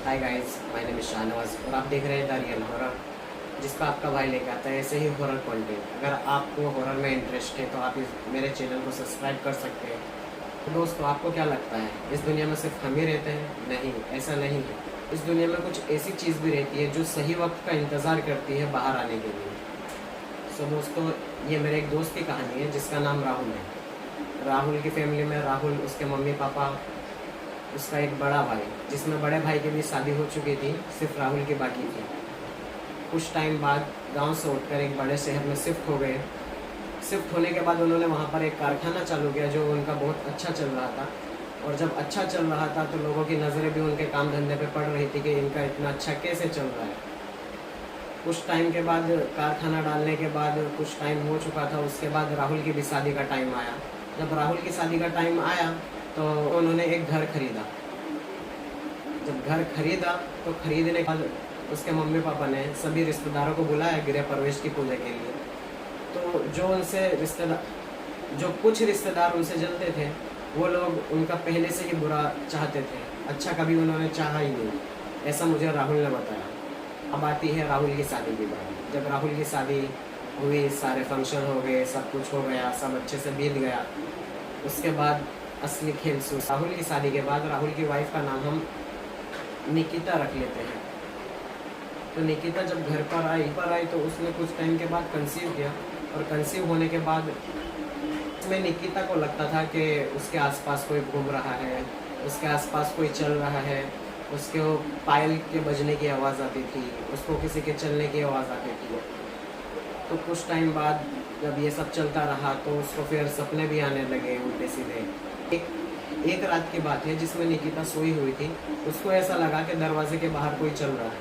Hi guys, my name is Shahnawaz और आप देख रहे हैं द रियल हॉरर, जिसका आपका भाई लेकर आता है ऐसे ही हॉरर कंटेंट। अगर आपको हॉरर में इंटरेस्ट है तो आप मेरे चैनल को सब्सक्राइब कर सकते हैं। तो दोस्तों, आपको क्या लगता है इस दुनिया में सिर्फ हम ही रहते हैं? नहीं, ऐसा नहीं है। इस दुनिया में कुछ ऐसी चीज़ भी रहती है जो सही वक्त का इंतज़ार करती है बाहर आने के लिए। सो दोस्तों, ये मेरे एक दोस्त की कहानी है जिसका नाम राहुल है। राहुल की फैमिली में राहुल, उसके मम्मी पापा, उसका एक बड़ा भाई, जिसमें बड़े भाई की भी शादी हो चुकी थी, सिर्फ राहुल की बाकी थी। कुछ टाइम बाद गांव से उठकर एक बड़े शहर में शिफ्ट हो गए। शिफ्ट होने के बाद उन्होंने वहां पर एक कारखाना चालू किया जो उनका बहुत अच्छा चल रहा था। और जब अच्छा चल रहा था तो लोगों की नज़रें भी उनके काम धंधे पे पड़ रही थी कि इनका इतना अच्छा कैसे चल रहा है। कुछ टाइम के बाद, कारखाना डालने के बाद कुछ टाइम हो चुका था, उसके बाद राहुल की भी शादी का टाइम आया। जब राहुल की शादी का टाइम आया तो उन्होंने एक घर खरीदा। जब घर खरीदा तो खरीदने के बाद उसके मम्मी पापा ने सभी रिश्तेदारों को बुलाया गृह प्रवेश की पूजा के लिए। तो जो कुछ रिश्तेदार उनसे जलते थे, वो लोग उनका पहले से ही बुरा चाहते थे, अच्छा कभी उन्होंने चाहा ही नहीं। ऐसा मुझे राहुल ने बताया। अब आती है राहुल की शादी की बात। जब राहुल की शादी हुई, सारे फंक्शन हो गए, सब कुछ हो गया, सब अच्छे से बीत गया। उसके बाद असली खेल शुरू। राहुल की शादी के बाद राहुल की वाइफ का नाम हम निकिता रख लेते हैं। तो निकिता जब घर पर आई तो उसने कुछ टाइम के बाद कंसीव किया। और कंसीव होने के बाद इसमें निकिता को लगता था कि उसके आसपास कोई घूम रहा है, उसके आसपास कोई चल रहा है। उसके वो पायल के बजने की आवाज़ आती थी, उसको किसी के चलने की आवाज़ आती थी। तो कुछ टाइम बाद जब ये सब चलता रहा तो उसको फिर सपने भी आने लगे उल्टे सीधे। एक रात की बात है जिसमें निकिता सोई हुई थी। उसको ऐसा लगा कि दरवाजे के बाहर कोई चल रहा है।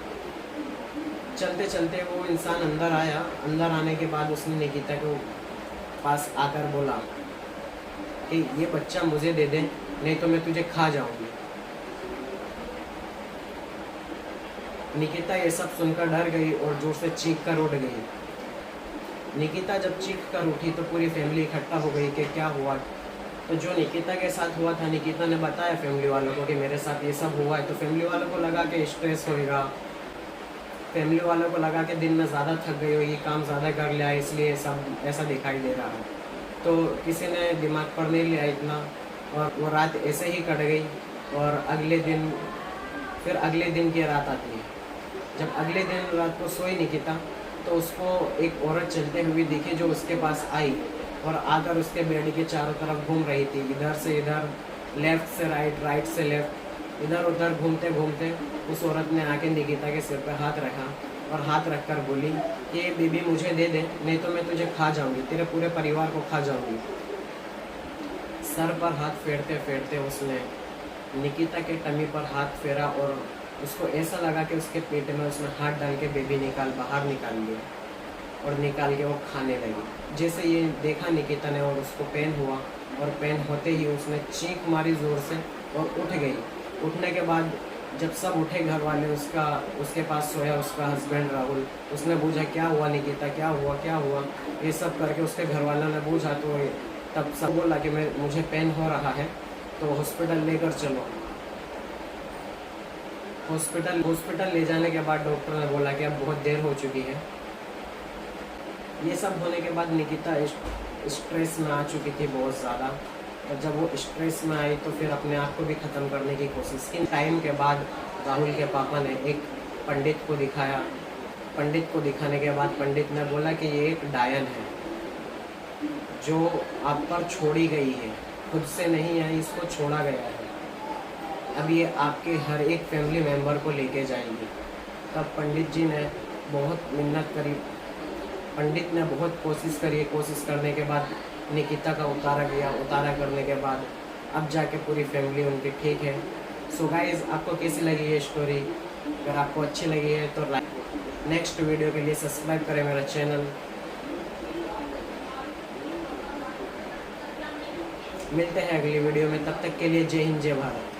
चलते चलते वो इंसान अंदर आया। अंदर आने के बाद उसने निकिता को पास आकर बोला कि ये बच्चा मुझे दे दे, नहीं तो मैं तुझे खा जाऊंगी। निकिता ये सब सुनकर डर गई और जोर से चीख कर उठ गई। निकिता जब चीख कर उठी तो पूरी फैमिली इकट्ठा हो गई कि क्या हुआ। तो जो निकिता के साथ हुआ था, निकिता ने बताया फैमिली वालों को कि मेरे साथ ये सब हुआ है। तो फैमिली वालों को लगा कि स्ट्रेस होएगा, फैमिली वालों को लगा कि दिन में ज़्यादा थक गई होगी, काम ज़्यादा कर लिया, इसलिए सब ऐसा दिखाई दे रहा है। तो किसी ने दिमाग पर नहीं लिया इतना, और वो रात ऐसे ही कट गई। और अगले दिन की रात आती है। जब अगले दिन रात को सोई निकिता तो उसको एक औरत चलते हुए दिखी जो उसके पास आई और आकर उसके बेड के चारों तरफ घूम रही थी। इधर से इधर, लेफ्ट से राइट, राइट से लेफ्ट, इधर उधर घूमते घूमते उस औरत ने आके निकिता के सिर पर हाथ रखा और हाथ रखकर बोली कि बेबी मुझे दे दे, नहीं तो मैं तुझे खा जाऊंगी, तेरे पूरे परिवार को खा जाऊंगी। सर पर हाथ फेरते फेरते उसने निकिता के टमी पर हाथ फेरा और उसको ऐसा लगा कि उसके पेट में उसने हाथ डाल के बेबी बाहर निकाल लिया और निकाल के वो खाने लगी। जैसे ये देखा निकिता ने और उसको पेन हुआ, और पेन होते ही उसने चीख मारी ज़ोर से और उठ गई। उठने के बाद जब सब उठे घर वाले, उसके पास सोया उसका हस्बैंड राहुल। उसने पूछा क्या हुआ निकिता, क्या हुआ, ये सब करके उसके घर वालों ने पूछा। तो तब सब बोला कि मुझे पेन हो रहा है तो हॉस्पिटल लेकर चलो। हॉस्पिटल ले जाने के बाद डॉक्टर ने बोला कि अब बहुत देर हो चुकी है। ये सब होने के बाद निकिता स्ट्रेस में आ चुकी थी बहुत ज़्यादा। और जब वो स्ट्रेस में आई तो फिर अपने आप को भी ख़त्म करने की कोशिश की। टाइम के बाद राहुल के पापा ने एक पंडित को दिखाया। पंडित को दिखाने के बाद पंडित ने बोला कि ये एक डायन है जो आप पर छोड़ी गई है, खुद से नहीं आई, इसको छोड़ा गया है। अब ये आपके हर एक फैमिली मेम्बर को लेके जाएंगी। तब पंडित जी ने बहुत मिन्नत करी, पंडित ने बहुत कोशिश करी। कोशिश करने के बाद निकिता का उतारा गया। उतारा करने के बाद अब जाके पूरी फैमिली उनकी ठीक है। सो गाइस, आपको कैसी लगी ये स्टोरी? अगर आपको अच्छी लगी है तो नेक्स्ट वीडियो के लिए सब्सक्राइब करें मेरा चैनल। मिलते हैं अगली वीडियो में, तब तक के लिए जय हिंद जय भारत।